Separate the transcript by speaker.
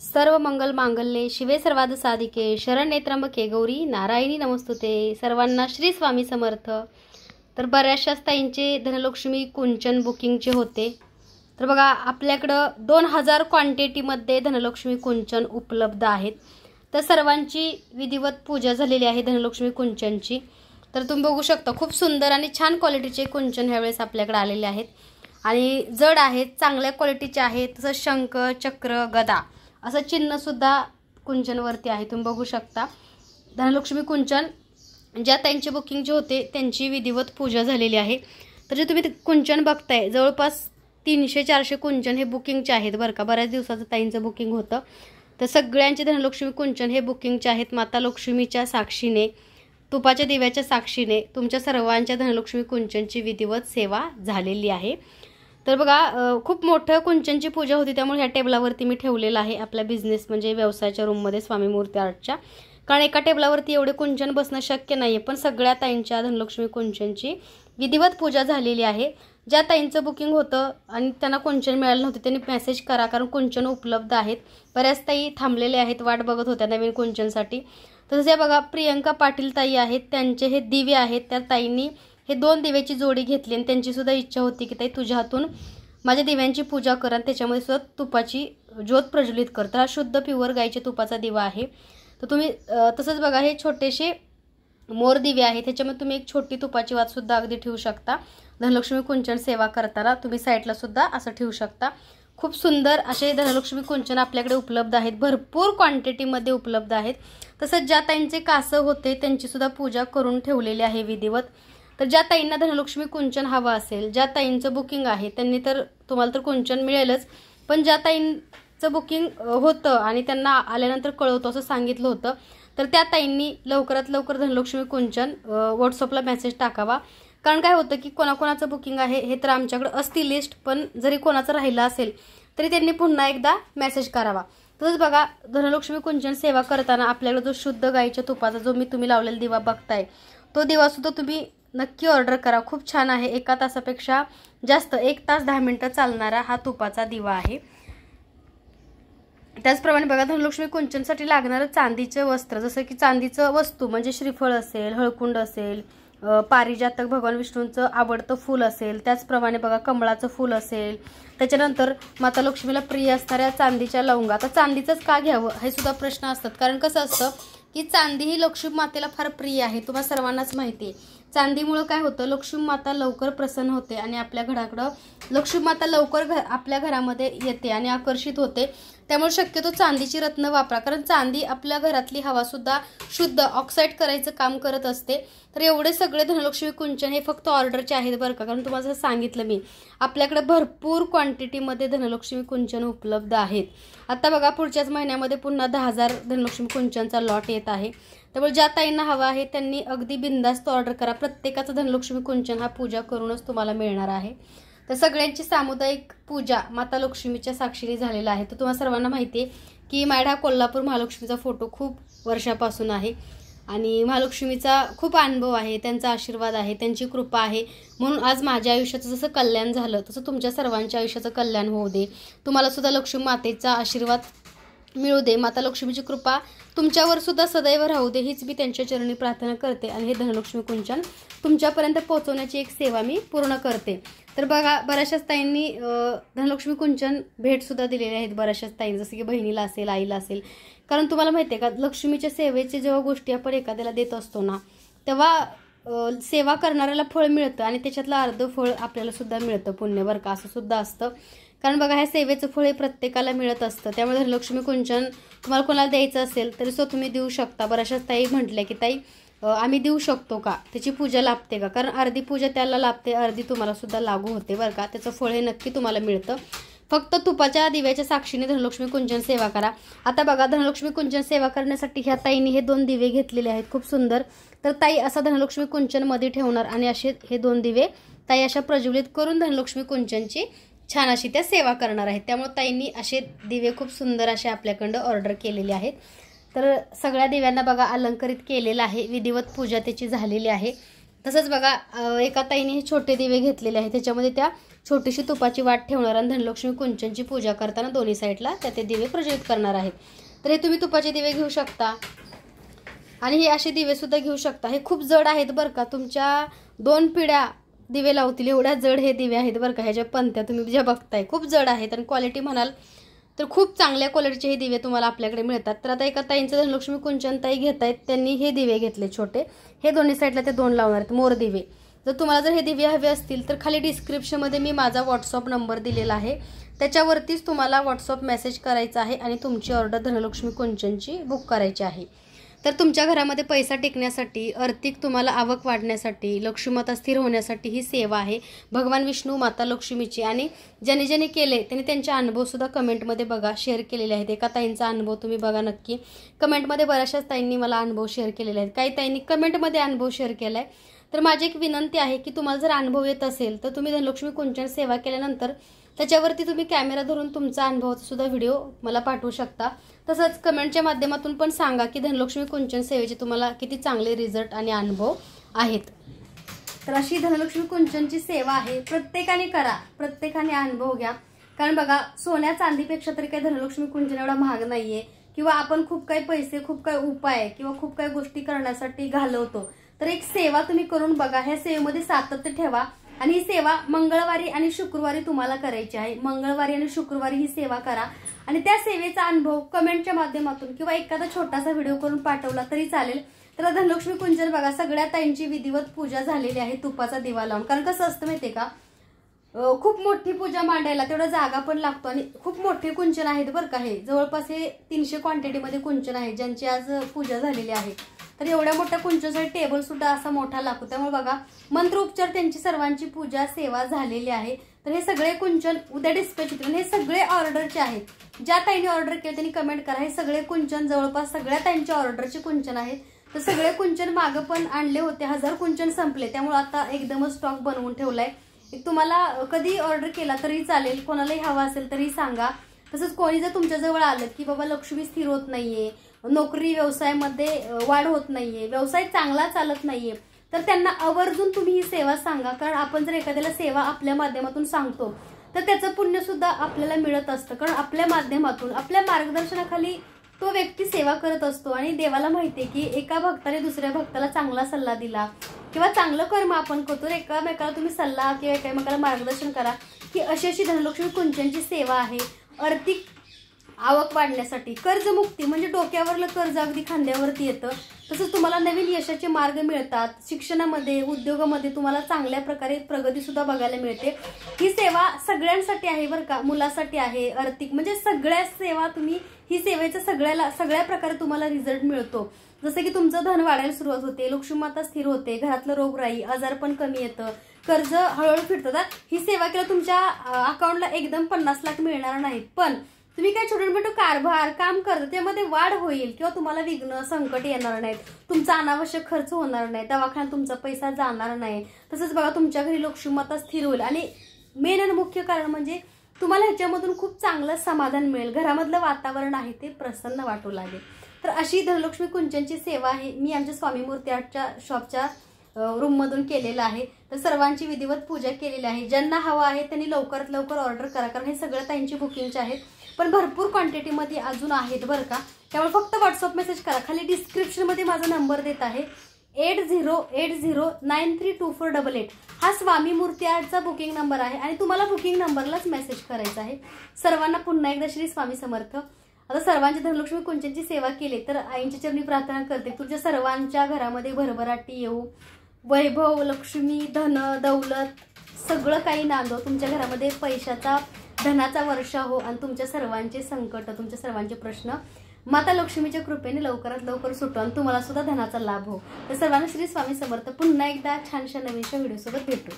Speaker 1: सर्व मंगल मांगल्ये शिवे सर्वाद साधिके शरण्ये त्र्यंबके गौरी नारायणी नमस्तुते। सर्वांना श्री स्वामी समर्थ। तर बऱ्याचशा ताईंचे धनलक्ष्मी कुंचन बुकिंगचे होते। तर बघा आपल्याकडे 2000 क्वांटिटीमध्ये धनलक्ष्मी कुंचन उपलब्ध आहेत। तर सर्वांची विधिवत पूजा झालेली आहे धनलक्ष्मी कुंचनची। तर तुम्ही बघू शकता खूप सुंदर आणि छान क्वालिटीचे कुंचन ह्यावेळेस आपल्याकडे आलेले आहेत आणि जड आहेत, चांगल्या क्वालिटीचे आहेत। तसं शंख, चक्र, गदा असं चिन्ह सुद्धा कुंचनवरती आहे। तुम्ही बघू शकता धनलक्ष्मी कुंचन ज्या ताईंचे बुकिंग जे होते त्यांची विधिवत पूजा झालेली आहे। तर जे तुम्ही कुंचन बघताय जवळपास 300-400 कुंचन हे बुकिंगचे आहेत बरं का। बऱ्याच दिवसाचं ताईंचं बुकिंग होतं। तर सगळ्यांचे धनलक्ष्मी कुंचन हे बुकिंगचे आहेत। माता लक्ष्मीच्या साक्षीने, तुपाच्या दिव्याच्या साक्षीने तुमच्या सर्वांच्या धनलक्ष्मी कुंचनची विधिवत सेवा झालेली आहे। तर बघा खूप मोठं कुंचनची पूजा होती, त्यामुळे ह्या टेबलावरती मी ठेवलेलं आहे आपल्या बिझनेस म्हणजे व्यवसायाच्या रूममध्ये स्वामी मूर्ती आर्टच्या। कारण एका टेबलावरती एवढे कुंचन बसणं शक्य नाही आहे, पण सगळ्या ताईंच्या धनलक्ष्मी कुंचनची विधिवत पूजा झालेली आहे। ज्या ताईंचं बुकिंग होतं आणि त्यांना कुंचन मिळालं नव्हतं त्यांनी मेसेज करा, कारण कुंचन उपलब्ध आहेत। बऱ्याच ताई थांबलेले आहेत, वाट बघत होत्या नवीन कुंचनसाठी। तसंच बघा प्रियंका पाटील ताई आहेत, त्यांचे हे दिवे आहेत। त्या ताईंनी हे 2 दिव्याची जोडी घेतली आणि त्यांची सुद्धा इच्छा होती की ताई तुझ्या हातून माझ्या दिव्यांची पूजा कर आणि त्याच्यामध्ये सुद्धा तुपाची ज्योत प्रज्वलित कर। तर हा शुद्ध प्युअर गाईच्या तुपाचा दिवा आहे। तर तुम्ही तसंच बघा हे छोटेसे मोर दिवे आहेत, त्याच्यामध्ये तुम्ही एक छोटी तुपाची वात सुद्धा अगदी ठेवू शकता। धनलक्ष्मी कुंचन सेवा करताना तुम्ही साईडला सुद्धा असं ठेवू शकता। खूप सुंदर असे धनलक्ष्मी कुंचन आपल्याकडे उपलब्ध आहेत, भरपूर क्वांटिटीमध्ये उपलब्ध आहेत। तसंच ज्या ताईंचे कासं होते त्यांची सुद्धा पूजा करून ठेवलेली आहे विधिवत। तर ज्या ताईंना धनलक्ष्मी कुंचन हवं असेल, ज्या ताईंचं बुकिंग आहे त्यांनी तर तुम्हाला तर कुंचन मिळेलच, पण ज्या ताईंचं बुकिंग होतं आणि त्यांना आल्यानंतर कळवतो असं सांगितलं होतं, तर त्या ताईंनी लवकरात लवकर धनलक्ष्मी कुंचन व्हॉट्सअपला मेसेज टाकावा। कारण काय होतं की कोणाकोणाचं बुकिंग आहे हे तर आमच्याकडे असती लिस्ट, पण जरी कोणाचं राहिलं असेल तरी त्यांनी पुन्हा एकदा मेसेज करावा। तसंच बघा धनलक्ष्मी कुंचन सेवा करताना आपल्याला जो शुद्ध गाईच्या तुपाचा जो मी तुम्ही लावलेला दिवा बघताय तो दिवा सुद्धा तुम्ही नक्की ऑर्डर करा। खूप छान आहे, 1 तासापेक्षा जास्त 1 तास 10 मिनिटं चालणारा हा तुपाचा दिवा आहे। त्याचप्रमाणे बघा धनलक्ष्मी कुंचनसाठी लागणारं चांदीचं वस्त्र, जसं की चांदीचं वस्तू म्हणजे श्रीफळ असेल, हळकुंड असेल, पारिजातक भगवान विष्णूंचं आवडतं फूल असेल, त्याचप्रमाणे बघा कमळाचं फूल असेल, त्याच्यानंतर माता लक्ष्मीला प्रिय असणाऱ्या चांदीच्या लवंगा। आता चांदीचंच का घ्यावं हे सुद्धा प्रश्न असतात, कारण कसं असतं की चांदी ही लक्ष्मी मातेला फार प्रिय आहे, तुम्हाला सर्वांनाच माहिती आहे। चांदीमुळे काय होतं लक्ष्मी माता लवकर प्रसन्न होते आणि आपल्या घराकडं लक्ष्मी माता लवकर आपल्या घरामध्ये येते आणि आकर्षित होते। त्यामुळे शक्यतो चांदीची रत्न वापरा, कारण चांदी आपल्या घरातली हवा सुद्धा शुद्ध ऑक्साईड करायचं काम करत असते। तर एवढे सगळे धनलक्ष्मी कुंचन हे फक्त ऑर्डरचे आहेत बरं का, कारण तुम्हाला सांगितलं मी आपल्याकडे भरपूर क्वांटिटीमध्ये धनलक्ष्मी कुंचन उपलब्ध आहेत। आता बघा पुढच्याच महिन्यामध्ये पुन्हा 10,000 धनलक्ष्मी कुंचनचा लॉट येत आहे। त्यामुळे ज्या ताईंना हवा आहे त्यांनी अगदी बिंदास्त ऑर्डर करा। प्रत्येकाचं धनलक्ष्मी कुंचन हा पूजा करूनच तुम्हाला मिळणार आहे। तर सगळ्यांची सामुदायिक पूजा माता लक्ष्मीच्या साक्षीने झालेला आहे। तर तुम्हाला सर्वांना माहिती आहे की माझ्या कोल्हापूर महालक्ष्मीचा फोटो खूप वर्षापासून आहे आणि महालक्ष्मीचा खूप अनुभव आहे, त्यांचा आशीर्वाद आहे, त्यांची कृपा आहे, म्हणून आज माझ्या आयुष्याचं जसं कल्याण झालं तसं तुमच्या सर्वांच्या आयुष्याचं कल्याण होऊ दे। तुम्हाला सुद्धा लक्ष्मी मातेचा आशीर्वाद मिळू दे, माता लक्ष्मीची कृपा तुमच्यावर सुद्धा सदैव राहू दे, हीच मी त्यांच्या चरणी प्रार्थना करते आणि हे धनलक्ष्मी कुंचन तुमच्यापर्यंत पोहोचवण्याची एक सेवा मी पूर्ण करते। तर बघा बऱ्याचशाच ताईंनी धनलक्ष्मी कुंचन भेट सुद्धा दिलेले आहेत बऱ्याचशाच ताईंनी, जसं की बहिणीला असेल, आईला असेल। कारण तुम्हाला माहिती आहे का लक्ष्मीच्या सेवेचे जेव्हा गोष्टी आपण एखाद्याला देत असतो ना तेव्हा सेवा करणाऱ्याला फळ मिळतं आणि त्याच्यातलं अर्ध फळ आपल्याला सुद्धा मिळतं, पुण्य बरं का, असं सुद्धा असतं। कारण बघा ह्या सेवेचं फळ हे प्रत्येकाला मिळत असतं। त्यामुळे धनलक्ष्मी कुंचन तुम्हाला कोणाला द्यायचं असेल तरी सुद्धा तुम्ही देऊ शकता। बऱ्याचशाच ताई म्हटल्या की ताई आम्ही देऊ शकतो का, त्याची पूजा लाभते का, कारण अर्धी पूजा त्याला लाभते, अर्धी तुम्हाला सुद्धा लागू होते बरं का। त्याचं फळ हे नक्की तुम्हाला मिळतं। फक्त तुपाच्या दिव्याच्या साक्षीने धनलक्ष्मी कुंचन सेवा करा। आता बघा धनलक्ष्मी कुंचन सेवा करण्यासाठी ह्या ताईंनी हे 2 दिवे घेतलेले आहेत, खूप सुंदर। तर ताई असा धनलक्ष्मी कुंचन मध्ये ठेवणार आणि असे हे 2 दिवे ताई अशा प्रज्वलित करून धनलक्ष्मी कुंचनची छान अशी त्या सेवा करणार आहेत। त्यामुळे ताईंनी असे दिवे खूप सुंदर असे आपल्याकडं ऑर्डर केलेले आहेत। तर सगळ्या दिव्यांना बघा अलंकरित केलेलं आहे, विधिवत पूजा त्याची झालेली आहे। तसंच बघा एका ताईने हे छोटे दिवे घेतलेले आहेत, त्याच्यामध्ये त्या छोटीशी तुपाची वाट ठेवणार आणि धनलक्ष्मी कुंचनची पूजा करताना दोन्ही साईडला त्या ते दिवे प्रज्वलित करणार आहेत. तर हे तुम्ही तुपाचे दिवे घेऊ शकता आणि हे असे दिवे सुद्धा घेऊ शकता. हे खूप जड आहेत बरं का, तुमच्या 2 पिढ्या दिवे लावतील एवढ्या जड हे दिवे आहेत बरं का. ह्याच्या पंत्या तुम्ही ज्या बघताय खूप जड आहेत आणि क्वालिटी म्हणाल तर खूप चांगल्या क्वालिटीचे हे दिवे तुम्हाला आपल्याकडे मिळतात. तर आता एका ताईंचं धनलक्ष्मी कुंचन ताई घेत आहेत, त्यांनी हे दिवे घेतले छोटे, हे दोन्ही साईडला ते 2 लावणार आहेत मोर दिवे. जर तुम्हाला जर हे दिवे हवे असतील तर खाली डिस्क्रिप्शनमध्ये मी माझा व्हॉट्सअप नंबर दिलेला आहे, त्याच्यावरतीच तुम्हाला व्हॉट्सअप मेसेज करायचा आहे आणि तुमची ऑर्डर धनलक्ष्मी कुंचनची बुक करायची आहे. तर तुमच्या घरामध्ये पैसा टिकण्यासाठी, आर्थिक तुम्हाला आवक वाढण्यासाठी, लक्ष्मीमाता स्थिर होण्यासाठी ही सेवा आहे भगवान विष्णू माता लक्ष्मीची. आणि ज्याने ज्याने केले त्यांनी त्यांचे अनुभवसुद्धा कमेंटमध्ये बघा शेअर केलेले आहेत. एका ताईंचा अनुभव तुम्ही बघा नक्की कमेंटमध्ये, बऱ्याचशाच ताईंनी मला अनुभव शेअर केलेले आहेत, काही ताईंनी कमेंटमध्ये अनुभव शेअर केला आहे. तर माझी एक विनंती आहे की तुम्हाला जर अनुभव येत असेल तर तुम्ही धनलक्ष्मी कुंचन सेवा केल्यानंतर त्याच्यावरती तुम्ही कॅमेरा धरून तुमचा अनुभवाचा सुद्धा व्हिडिओ मला पाठवू शकता. तसंच कमेंटच्या माध्यमातून पण सांगा की धनलक्ष्मी कुंचन सेवेचे तुम्हाला किती चांगले रिझल्ट आणि अनुभव आहेत. तर अशी धनलक्ष्मी कुंचनची सेवा आहे, प्रत्येकाने करा, प्रत्येकाने अनुभव घ्या. कारण बघा सोन्या चांदीपेक्षा तरी काही धनलक्ष्मी कुंचन एवढा महाग नाहीये, किंवा आपण खूप काही पैसे, खूप काही उपाय किंवा खूप काही गोष्टी करण्यासाठी घालवतो. तर एक सेवा तुम्ही करून बघा, ह्या सेवेमध्ये सातत्य ठेवा आणि ही सेवा मंगळवारी आणि शुक्रवारी तुम्हाला करायची आहे. मंगळवारी आणि शुक्रवारी ही सेवा करा आणि त्या सेवेचा अनुभव कमेंटच्या माध्यमातून किंवा एखादा छोटासा व्हिडिओ करून पाठवला तरी चालेल. तर धनलक्ष्मी कुंचन बघा सगळ्या ताईंची विधिवत पूजा झालेली आहे तुपाचा दिवा लावून. कारण कसं असतं माहितीये का, खूप मोठी पूजा मांडायला तेवढा जागा पण लागतो आणि खूप मोठे कुंचन आहेत बरं का. हे जवळपास हे 300 क्वांटिटीमध्ये कुंचन आहे ज्यांची आज पूजा झालेली आहे. तर एवढ्या मोठ्या कुंचनसाठी टेबल सुद्धा असा मोठा लागतो. त्यामुळे बघा मंत्रोपचार त्यांची सर्वांची पूजा सेवा झालेली आहे. तर हे सगळे कुंचन उद्या डिस्पॅच होतील. हे सगळे ऑर्डरचे आहेत, ज्या ताईंनी ऑर्डर केले त्यांनी कमेंट करा. हे सगळे कुंचन जवळपास सगळ्या ताईंच्या ऑर्डरचे कुंचन आहेत. तर सगळे कुंचन मागं पण आणले होते, 1000 कुंचन संपले, त्यामुळे आता एकदमच स्टॉक बनवून ठेवलाय. तुम्हाला कधी ऑर्डर केला तरी चालेल, कोणालाही हवा असेल तरी सांगा. तसंच कोणी जर तुमच्याजवळ आलं की बाबा लक्ष्मी स्थिर होत नाहीये, नोकरी व्यवसायामध्ये वाढ होत नाहीये, व्यवसाय चांगला चालत नाहीये, तर त्यांना आवर्जून तुम्ही ही सेवा सांगा. कारण आपण जर एखाद्याला सेवा आपल्या माध्यमातून सांगतो तर त्याचं पुण्य सुद्धा आपल्याला मिळत असतं. कारण आपल्या माध्यमातून, आपल्या मार्गदर्शनाखाली तो व्यक्ती सेवा करत असतो आणि देवाला माहितीये की एका भक्ताने दुसऱ्या भक्ताला चांगला सल्ला दिला किंवा चांगलं कर्म आपण करतो, एकामेकाला तुम्ही सल्ला किंवा एकामेकाला मार्गदर्शन करा की अशी अशी धनलक्ष्मी कुंचनची सेवा आहे. आर्थिक आवक वाढण्यासाठी, कर्जमुक्ती म्हणजे डोक्यावरलं कर्ज अगदी खांद्यावरती येतं. तसंच तुम्हाला नवीन यशाचे मार्ग मिळतात. शिक्षणामध्ये, उद्योगामध्ये तुम्हाला चांगल्या प्रकारे प्रगती सुद्धा बघायला मिळते. ही सेवा सगळ्यांसाठी आहे बरं का, मुलासाठी आहे, आर्थिक म्हणजे सगळ्या सेवा तुम्ही ही सेवेचा सगळ्या प्रकारे तुम्हाला रिझल्ट मिळतो. जसं की तुमचं धन वाढायला सुरुवात होते, लक्ष्मीमाता स्थिर होते, घरातलं रोगराई, आजार पण कमी येतं, कर्ज हळूहळू फिरतात. ही सेवा केल्यावर तुमच्या अकाउंटला एकदम 50 लाख मिळणार नाहीत, पण तुम्ही काय छोटे मोठे कारभार काम करता त्यामध्ये वाढ होईल किंवा तुम्हाला विघ्न संकट येणार नाहीत, तुमचा अनावश्यक खर्च होणार नाही, दवाखान्यात तुमचा पैसा जाणार नाही. तसंच बघा तुमच्या घरी लक्ष्मीमाता स्थिर होईल आणि मेन आणि मुख्य कारण म्हणजे तुम्हाला ह्याच्यामधून खूप चांगलं समाधान मिळेल. घरामधलं वातावरण आहे ते प्रसन्न वाटू लागेल. तर अशी धनलक्ष्मी कुंचनची सेवा आहे मी आमच्या स्वामी मूर्ती आर्टच्या शॉपच्या रूममधून केलेलं आहे. तर सर्वांची विधिवत पूजा केलेली आहे. ज्यांना हवा आहे त्यांनी लवकरात लवकर ऑर्डर करा, कारण हे सगळं त्यांची बुकिंगचे आहेत, पण भरपूर क्वांटिटीमध्ये अजून आहेत बरं का. त्यामुळे फक्त व्हॉट्सअप मेसेज करा. खाली डिस्क्रिप्शनमध्ये माझा नंबर देत आहे 8080932488. हा स्वामी मूर्ती आर्टचा बुकिंग नंबर आहे आणि तुम्हाला बुकिंग नंबरलाच मेसेज करायचा आहे. सर्वांना पुन्हा एकदा श्री स्वामी समर्थ. आता सर्वांची धनलक्ष्मी कुंचनची सेवा केली तर आईंच्या चरणी प्रार्थना करते तुमच्या सर्वांच्या घरामध्ये भरभराटी येऊ, वैभव, लक्ष्मी, धन, दौलत सगळं काही नांदो. तुमच्या घरामध्ये पैशाचा, धनाचा वर्षा हो आणि तुमच्या सर्वांचे संकट, तुमच्या सर्वांचे प्रश्न माता लक्ष्मीच्या कृपेने लवकरात लवकर सुटो आणि तुम्हाला सुद्धा धनाचा लाभ हो. तर सर्वांना श्री स्वामी समर्थ. पुन्हा एकदा छानशा नवीनशा व्हिडिओसोबत भेटू.